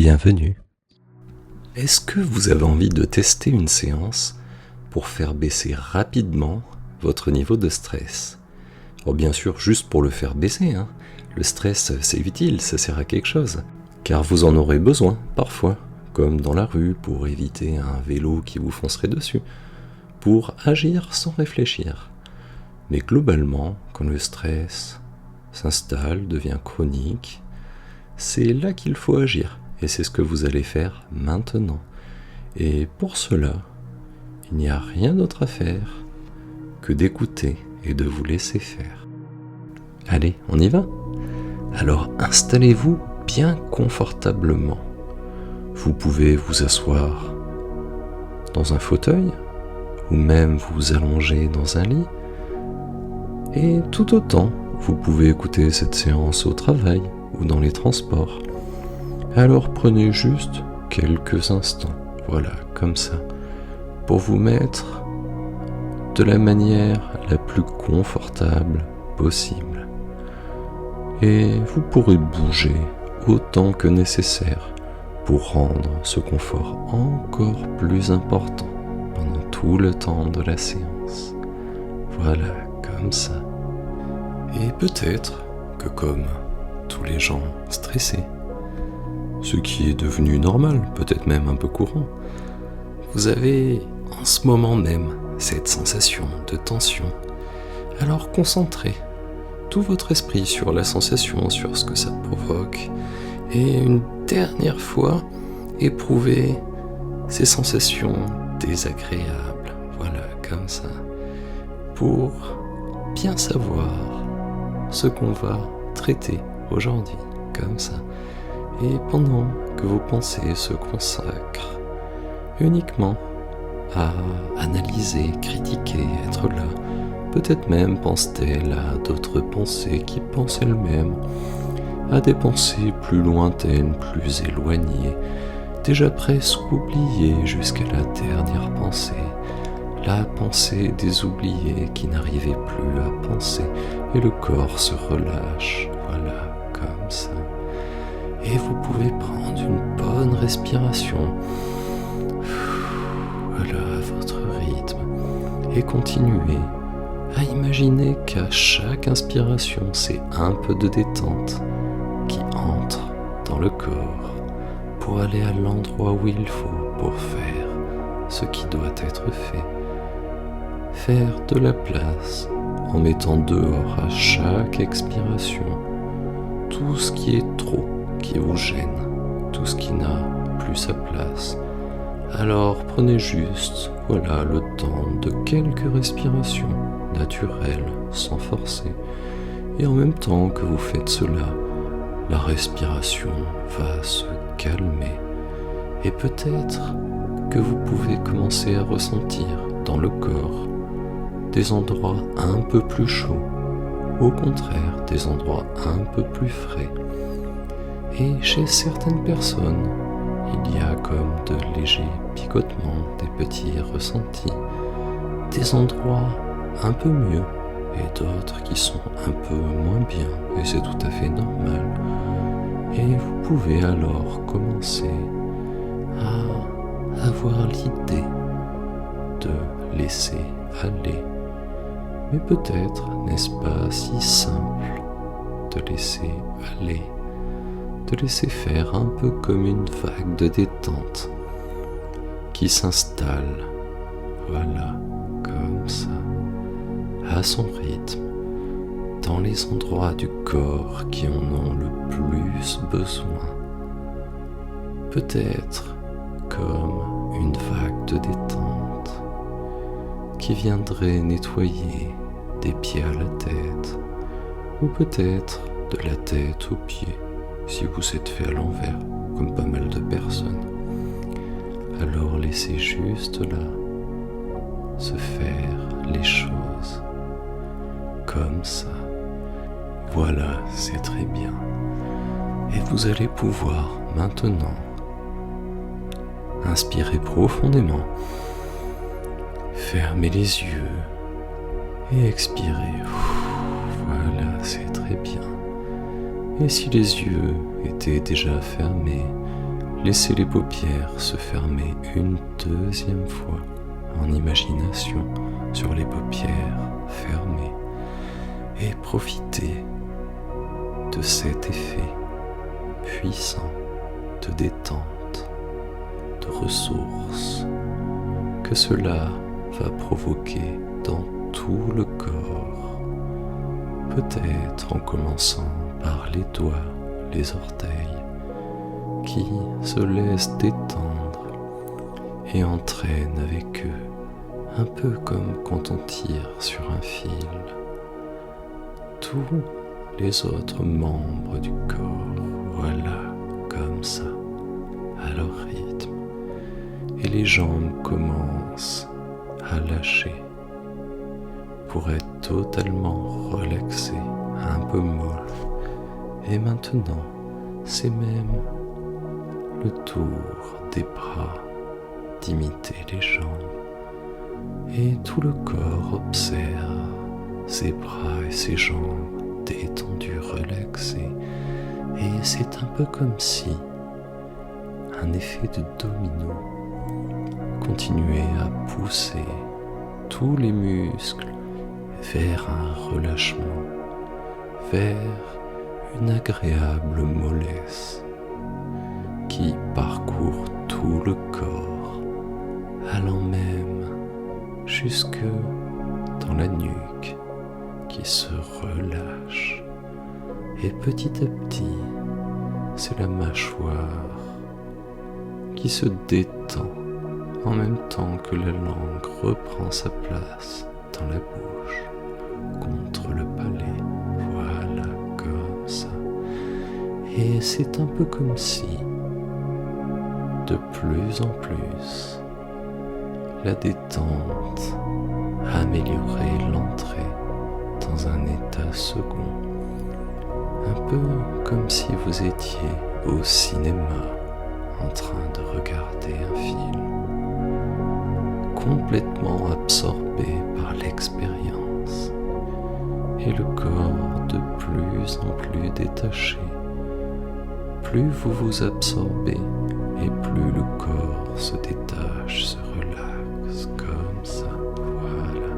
Bienvenue. Est-ce que vous avez envie de tester une séance pour faire baisser rapidement votre niveau de stress ? Alors bien sûr, juste pour le faire baisser, Le stress, c'est utile, ça sert à quelque chose. Car vous en aurez besoin, parfois, comme dans la rue, pour éviter un vélo qui vous foncerait dessus, pour agir sans réfléchir. Mais globalement, quand le stress s'installe, devient chronique, c'est là qu'il faut agir. Et c'est ce que vous allez faire maintenant. Et pour cela, il n'y a rien d'autre à faire que d'écouter et de vous laisser faire. Allez, on y va ? Alors installez-vous bien confortablement. Vous pouvez vous asseoir dans un fauteuil ou même vous allonger dans un lit. Et tout autant, vous pouvez écouter cette séance au travail ou dans les transports. Alors prenez juste quelques instants, voilà, comme ça, pour vous mettre de la manière la plus confortable possible. Et vous pourrez bouger autant que nécessaire pour rendre ce confort encore plus important pendant tout le temps de la séance. Voilà, comme ça. Et peut-être que comme tous les gens stressés, ce qui est devenu normal, peut-être même un peu courant, vous avez en ce moment même cette sensation de tension. Alors concentrez tout votre esprit sur la sensation, sur ce que ça provoque, et une dernière fois, éprouvez ces sensations désagréables, voilà, comme ça, pour bien savoir ce qu'on va traiter aujourd'hui, comme ça. Et pendant que vos pensées se consacrent uniquement à analyser, critiquer, être là, peut-être même pense-t-elle à d'autres pensées qui pensent elles-mêmes, à des pensées plus lointaines, plus éloignées, déjà presque oubliées jusqu'à la dernière pensée, la pensée des oubliés qui n'arrivaient plus à penser, et le corps se relâche, voilà, comme ça. Et vous pouvez prendre une bonne respiration, voilà, à votre rythme, et continuer à imaginer qu'à chaque inspiration, c'est un peu de détente qui entre dans le corps pour aller à l'endroit où il faut pour faire ce qui doit être fait. Faire de la place en mettant dehors à chaque expiration tout ce qui est trop, qui vous gêne, tout ce qui n'a plus sa place. Alors prenez juste, voilà, le temps de quelques respirations naturelles, sans forcer. Et en même temps que vous faites cela, la respiration va se calmer. Et peut-être que vous pouvez commencer à ressentir dans le corps des endroits un peu plus chauds, au contraire des endroits un peu plus frais. Et chez certaines personnes, il y a comme de légers picotements, des petits ressentis, des endroits un peu mieux et d'autres qui sont un peu moins bien, et c'est tout à fait normal. Et vous pouvez alors commencer à avoir l'idée de laisser aller. Mais peut-être n'est-ce pas si simple de laisser aller, de laisser faire un peu comme une vague de détente qui s'installe, voilà, comme ça, à son rythme, dans les endroits du corps qui en ont le plus besoin. Peut-être comme une vague de détente qui viendrait nettoyer des pieds à la tête, ou peut-être de la tête aux pieds, si vous êtes fait à l'envers, comme pas mal de personnes. Alors laissez juste là se faire les choses comme ça. Voilà, c'est très bien. Et vous allez pouvoir maintenant inspirer profondément, fermer les yeux et expirer. Voilà, c'est très bien. Et si les yeux étaient déjà fermés, Laissez les paupières se fermer une deuxième fois en imagination sur les paupières fermées et profitez de cet effet puissant de détente, de ressources que cela va provoquer dans tout le corps, peut-être en commençant par les doigts, les orteils, qui se laissent détendre et entraînent avec eux, un peu comme quand on tire sur un fil, tous les autres membres du corps, voilà, comme ça, à leur rythme, et les jambes commencent à lâcher pour être totalement relaxées, un peu molles, et maintenant, c'est même le tour des bras d'imiter les jambes, et tout le corps observe ses bras et ses jambes détendus, relaxés, et c'est un peu comme si un effet de domino continuait à pousser tous les muscles vers un relâchement, vers une agréable mollesse qui parcourt tout le corps, allant même jusque dans la nuque qui se relâche. Et petit à petit, c'est la mâchoire qui se détend en même temps que la langue reprend sa place dans la bouche, contre le palais, voilà, comme ça. Et c'est un peu comme si, de plus en plus, la détente améliorait l'entrée dans un état second, un peu comme si vous étiez au cinéma en train de regarder un film, complètement absorbé par l'expérience et le corps de plus en plus détaché. Plus vous vous absorbez et plus le corps se détache, se relaxe, comme ça, voilà.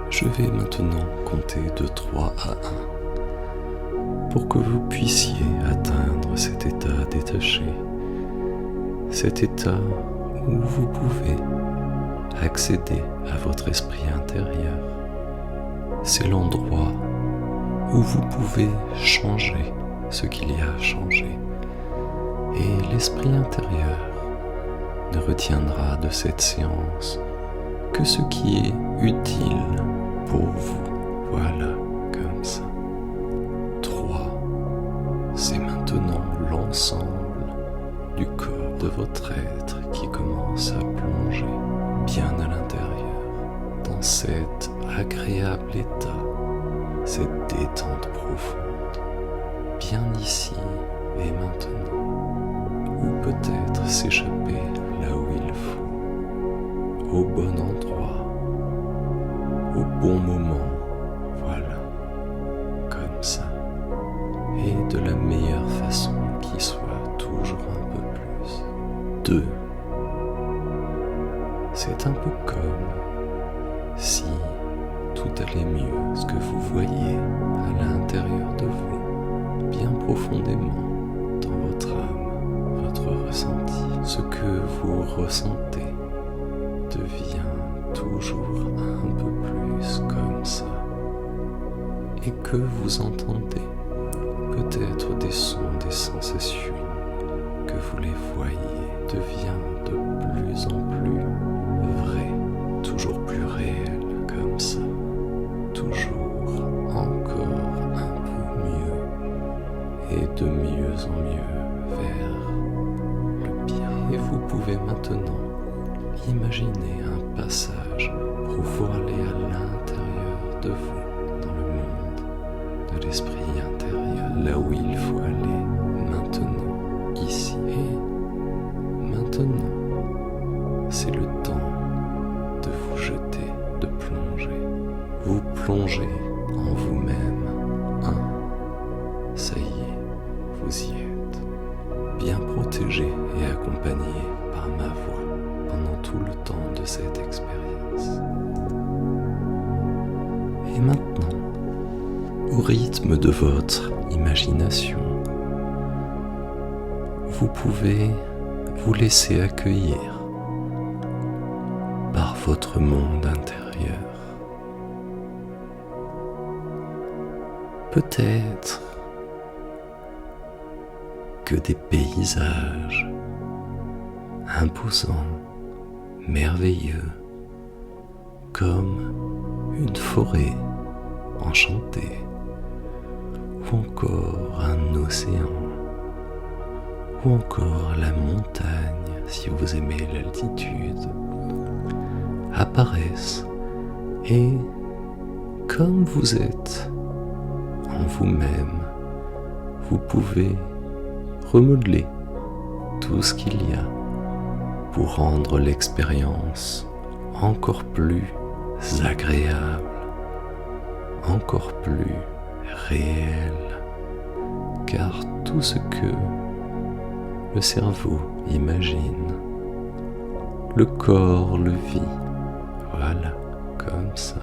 Je vais maintenant compter de 3 à 1 pour que vous puissiez atteindre cet état détaché, cet état où vous pouvez accéder à votre esprit intérieur. C'est l'endroit où vous pouvez changer ce qu'il y a à changer. Et l'esprit intérieur ne retiendra de cette séance que ce qui est utile pour vous. Voilà, comme ça. 3. C'est maintenant l'ensemble du corps de votre être qui commence à plonger bien à l'intérieur dans cet agréable état, cette détente profonde, bien ici et maintenant, ou peut-être s'échapper là où il faut, au bon endroit, au bon moment, voilà, comme ça, et de la meilleure façon qui soit toujours un peu plus. 2. C'est un peu comme si tout allait mieux, ce que vous voyez à l'intérieur de vous, bien profondément dans votre âme, votre ressenti. Ce que vous ressentez devient toujours un peu plus comme ça, et que vous entendez peut-être des sons, des sensations, que vous les voyez, devient de plus en plus vrai, toujours plus réel, comme ça, toujours encore un peu mieux, et de mieux en mieux vers le bien. Et vous pouvez maintenant imaginer un passage pour vous aller à l'intérieur de vous, dans le monde de l'esprit intérieur, là où il faut aller maintenant, ici. Et maintenant, c'est le temps de vous jeter, de plonger. Vous plongez en vous-même. 1. Ça y est, vous y êtes. Bien protégé accompagné par ma voix pendant tout le temps de cette expérience. Et maintenant, au rythme de votre imagination, vous pouvez vous laisser accueillir par votre monde intérieur. Peut-être que des paysages imposants, merveilleux, comme une forêt enchantée, ou encore un océan, ou encore la montagne si vous aimez l'altitude, apparaissent et, comme vous êtes en vous-même, vous pouvez remodeler tout ce qu'il y a pour rendre l'expérience encore plus agréable, encore plus réelle, car tout ce que le cerveau imagine, le corps le vit, voilà, comme ça.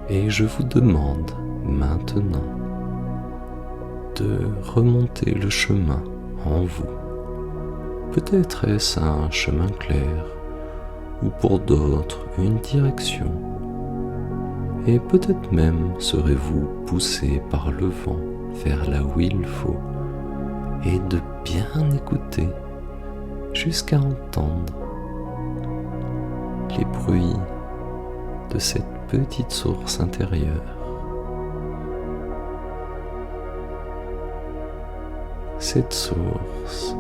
Et je vous demande maintenant de remonter le chemin en vous. Peut-être est-ce un chemin clair, ou pour d'autres une direction. Et peut-être même serez-vous poussé par le vent vers là où il faut, et de bien écouter jusqu'à entendre les bruits de cette petite source intérieure. Cette source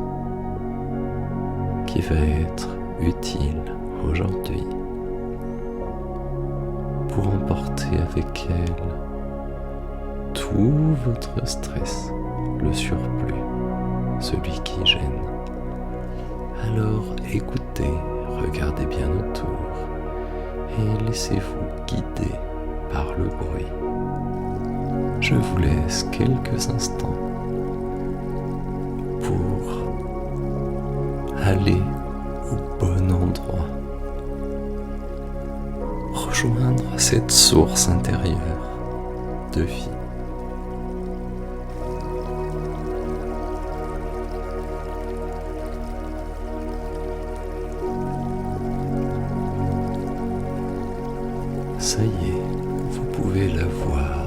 qui va être utile aujourd'hui pour emporter avec elle tout votre stress, le surplus, celui qui gêne. Alors écoutez, regardez bien autour et laissez-vous guider par le bruit. Je vous laisse quelques instants pour aller au bon endroit, rejoindre cette source intérieure de vie. Ça y est, vous pouvez la voir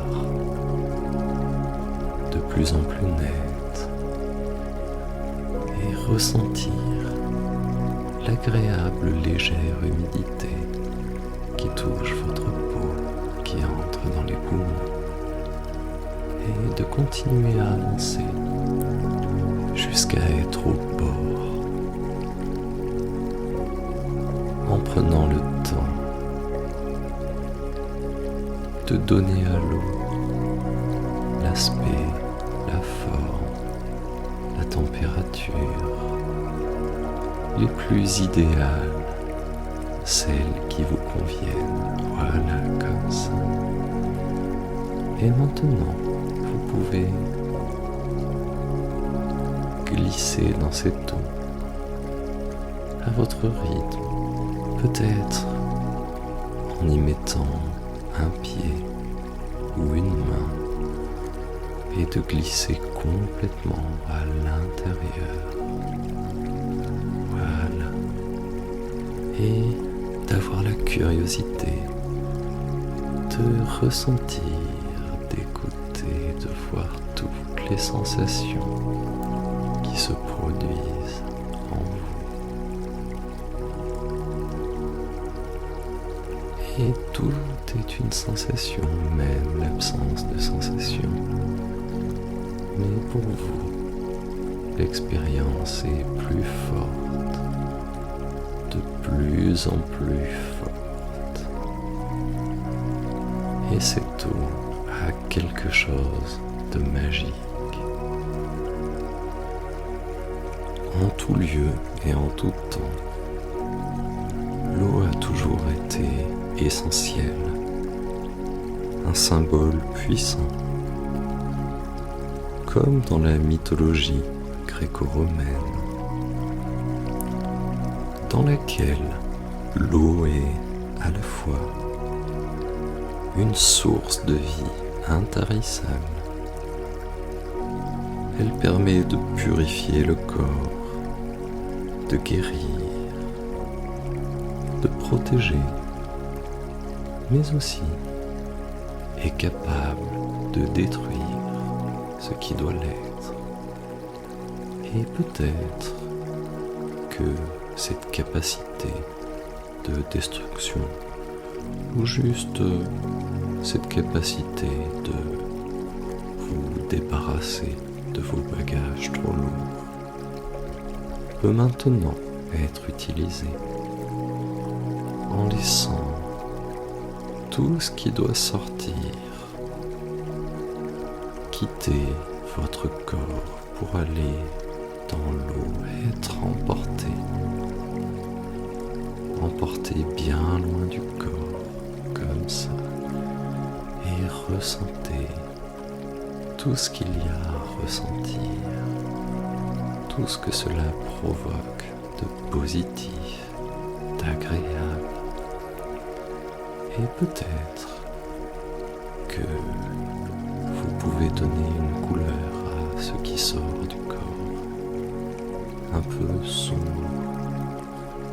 de plus en plus nette et ressentir l'agréable légère humidité qui touche votre peau, qui entre dans les poumons, et de continuer à avancer jusqu'à être au bord, en prenant le temps de donner à l'eau l'aspect, la forme, la température les plus idéales, celles qui vous conviennent, voilà, comme ça. Et maintenant, vous pouvez glisser dans cette eau à votre rythme, peut-être en y mettant un pied ou une main, et de glisser complètement à l'intérieur. Voilà. Et d'avoir la curiosité de ressentir, d'écouter, de voir toutes les sensations qui se produisent en vous. Et tout est une sensation, même l'absence de sensation. Mais pour vous, l'expérience est plus forte, de plus en plus forte. Et cette eau a quelque chose de magique. En tout lieu et en tout temps, l'eau a toujours été essentielle, un symbole puissant, comme dans la mythologie gréco-romaine, dans laquelle l'eau est à la fois une source de vie intarissable. Elle permet de purifier le corps, de guérir, de protéger, mais aussi est capable de détruire ce qui doit l'être. Et peut-être que cette capacité de destruction, ou juste cette capacité de vous débarrasser de vos bagages trop lourds, peut maintenant être utilisée en laissant tout ce qui doit sortir quitter votre corps pour aller dans l'eau, être emporté bien loin du corps, comme ça, et ressentez tout ce qu'il y a à ressentir, tout ce que cela provoque de positif, d'agréable, et peut-être que vous pouvez donner une couleur à ce qui sort du corps, un peu sombre,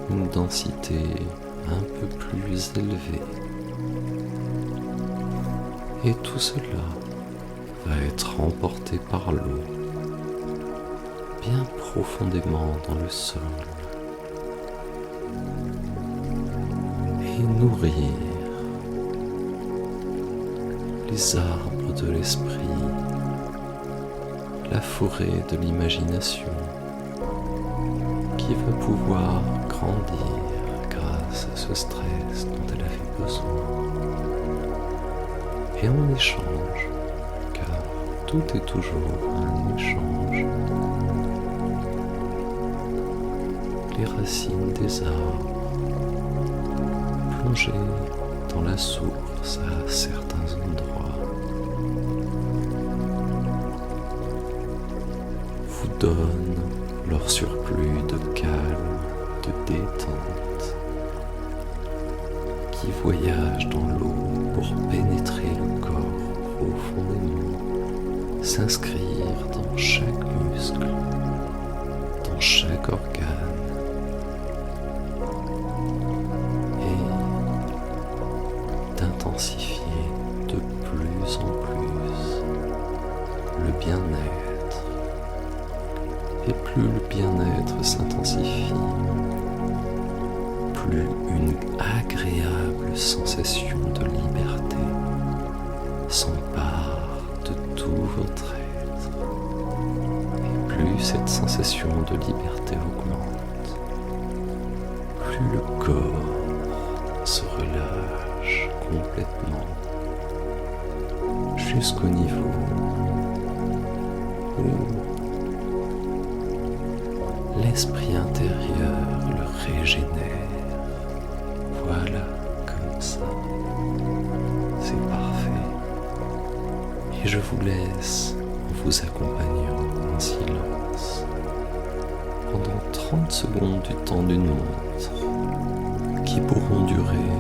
une densité un peu plus élevée. Et tout cela va être emporté par l'eau, bien profondément dans le sol, et nourrir les arbres de l'esprit, la forêt de l'imagination, qui va pouvoir grandir grâce à ce stress dont elle avait besoin. Et en échange, car tout est toujours un échange, les racines des arbres plongées dans la source à certains endroits vous donnent leur surplus de calme, de détente, qui voyage dans l'eau pour pénétrer le corps profondément, s'inscrire dans chaque muscle, dans chaque organe, et d'intensifier de plus en plus le bien-être. Et plus le bien-être s'intensifie, plus une agréable sensation de liberté s'empare de tout votre être. Et plus cette sensation de liberté augmente, plus le corps se relâche complètement jusqu'au niveau où l'esprit intérieur le régénère. Voilà, comme ça. C'est parfait. Et je vous laisse en vous accompagnant en silence pendant 30 secondes du temps d'une montre qui pourront durer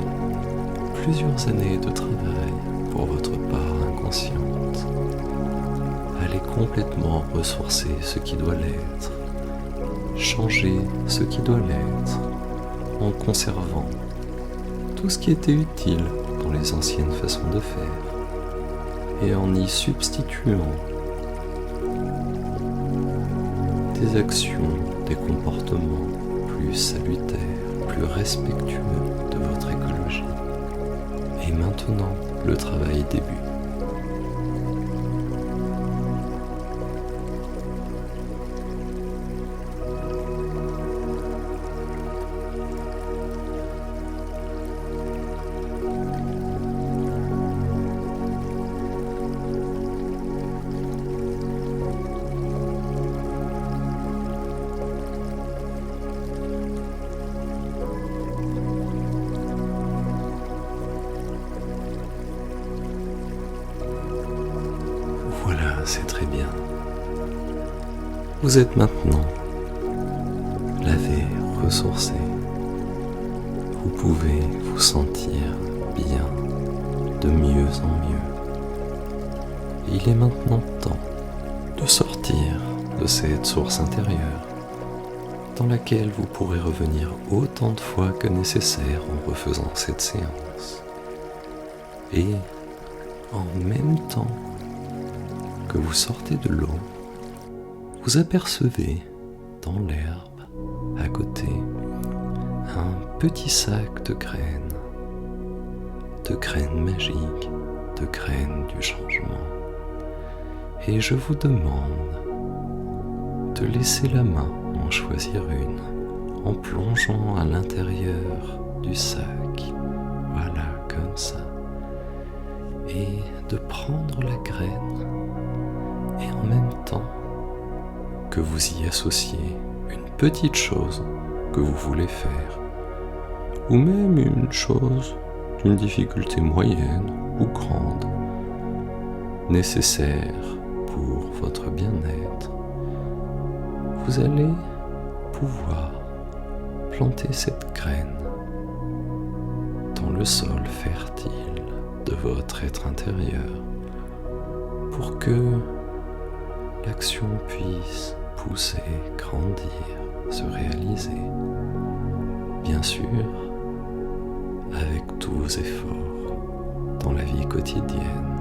plusieurs années de travail pour votre part inconsciente. Allez complètement ressourcer ce qui doit l'être, changer ce qui doit l'être en conservant tout ce qui était utile dans les anciennes façons de faire et en y substituant des actions, des comportements plus salutaires, plus respectueux de votre écologie. Et maintenant, le travail débute. Voilà, c'est très bien. Vous êtes maintenant lavé, ressourcé, vous pouvez vous sentir bien, de mieux en mieux. Et il est maintenant temps de sortir de cette source intérieure dans laquelle vous pourrez revenir autant de fois que nécessaire en refaisant cette séance. Et en même temps que vous sortez de l'eau, vous apercevez dans l'herbe à côté un petit sac de graines magiques, de graines du changement. Et je vous demande de laisser la main en choisir une en plongeant à l'intérieur du sac, voilà, comme ça, et de prendre la graine et en même temps que vous y associez une petite chose que vous voulez faire, ou même une chose d'une difficulté moyenne ou grande, nécessaire pour votre bien-être, vous allez pouvoir planter cette graine dans le sol fertile de votre être intérieur pour que l'action puisse pousser, grandir, se réaliser. Bien sûr, avec tous vos efforts dans la vie quotidienne,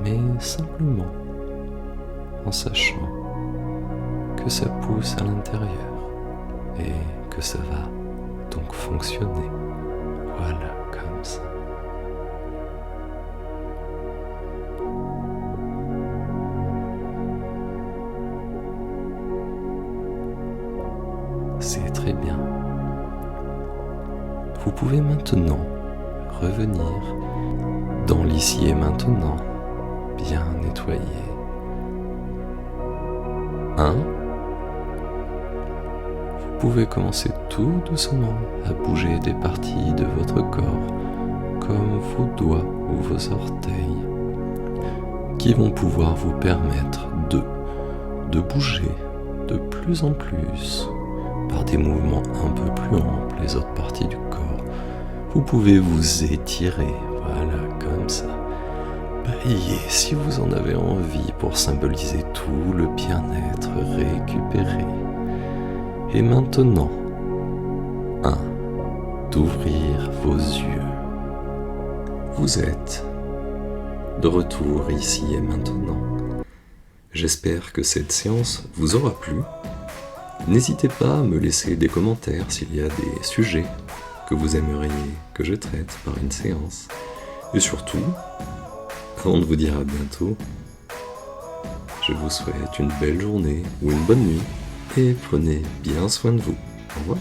mais simplement en sachant que ça pousse à l'intérieur et que ça va donc fonctionner. Voilà, comme ça. C'est très bien. Vous pouvez maintenant revenir dans l'ici et maintenant, bien nettoyé. 1. Vous pouvez commencer tout doucement à bouger des parties de votre corps, comme vos doigts ou vos orteils, qui vont pouvoir vous permettre de bouger de plus en plus par des mouvements un peu plus amples les autres parties du corps. Vous pouvez vous étirer, voilà, comme ça. Bailler si vous en avez envie pour symboliser tout le bien-être récupéré. Et maintenant, 1. D'ouvrir vos yeux. Vous êtes de retour ici et maintenant. J'espère que cette séance vous aura plu. N'hésitez pas à me laisser des commentaires s'il y a des sujets que vous aimeriez que je traite par une séance. Et surtout, avant de vous dire à bientôt, je vous souhaite une belle journée ou une bonne nuit et prenez bien soin de vous. Au revoir.